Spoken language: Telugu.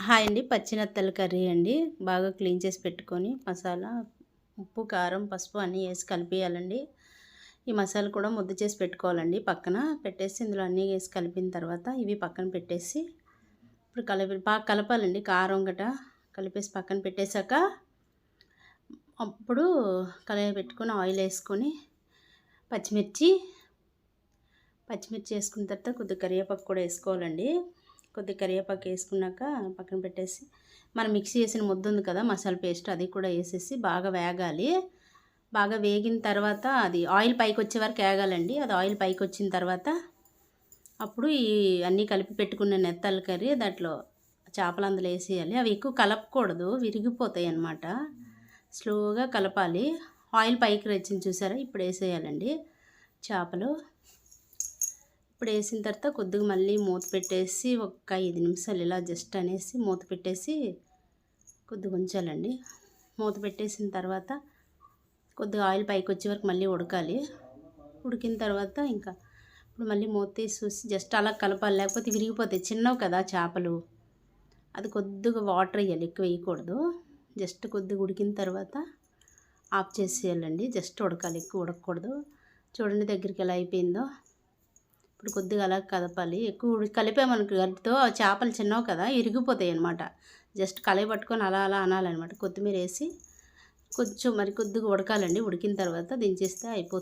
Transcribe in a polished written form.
హాయ్ అండి. పచ్చినత్తల కర్రీ అండి. బాగా క్లీన్ చేసి పెట్టుకొని మసాలా, ఉప్పు, కారం, పసుపు అన్నీ ఏసి కలిపేయాలండి. ఈ మసాలా కూడా ముద్ద చేసి పెట్టుకోవాలండి పక్కన. పెట్టేసి ఇందులో అన్నీ ఏసి కలిపిన తర్వాత ఇవి పక్కన పెట్టేసి ఇప్పుడు బాగా కలపాలండి. కారం గటా కలిపేసి పక్కన పెట్టేశాక అప్పుడు కళాయి పెట్టుకొని ఆయిల్ ఏసుకొని పచ్చిమిర్చి ఏసుకున్న తర్వాత కొద్దిగా కరివేపాకు కూడా ఏసుకోవాలండి. కొద్దిగా కరివేపాకు ఏసుకున్నాక పక్కన పెట్టేసి మనం మిక్సీ చేసిన ముద్ద ఉంది కదా, మసాలా పేస్ట్ అది కూడా వేసేసి బాగా వేగాలి. బాగా వేగిన తర్వాత అది ఆయిల్ పైకి వచ్చే వరకు వేగాలండి. అది ఆయిల్ పైకి వచ్చిన తర్వాత అప్పుడు ఈ అన్నీ కలిపి పెట్టుకున్న నెత్తల కర్రీ దాంట్లో చేపలు అందులో వేసేయాలి. అవి ఎక్కువ కలపకూడదు, విరిగిపోతాయి అన్నమాట. స్లోగా కలపాలి. ఆయిల్ పైకి వచ్చింది చూసారా, ఇప్పుడు వేసేయాలండి చేపలు. ఇప్పుడు వేసిన తర్వాత కొద్దిగా మళ్ళీ మూత పెట్టేసి ఒక 5 నిమిషాలు ఇలా జస్ట్ అనేసి మూత పెట్టేసి కొద్దిగా ఉంచాలండి. మూత పెట్టేసిన తర్వాత కొద్దిగా ఆయిల్ పైకి వచ్చే వరకు మళ్ళీ ఉడకాలి. ఉడికిన తర్వాత ఇంకా ఇప్పుడు మళ్ళీ మూత తీసి చూసి జస్ట్ అలా కలపాలి, లేకపోతే విరిగిపోతాయి. చిన్నవి కదా చేపలు, అది కొద్దిగా వాటర్ వేయాలి, ఎక్కువ వేయకూడదు. జస్ట్ కొద్దిగా ఉడికిన తర్వాత ఆఫ్ చేసేయాలండి. జస్ట్ ఉడకాలి, ఎక్కువ ఉడకకూడదు. చూడండి దగ్గరికి ఎలా అయిపోయిందో. ఇప్పుడు కొద్దిగా అలా కదపాలి. ఎక్కువ కలిపామనుకో గరిటెతో, చేపలు చిన్నవి కదా ఇరిగిపోతాయి అన్నమాట. జస్ట్ కలయి పట్టుకొని అలా అలా అనాలన్నమాట. కొత్తిమీర వేసి కొంచెం మరి కొద్దిగా ఉడకాలండి. ఉడికిన తర్వాత దించేస్తే అయిపోతుంది.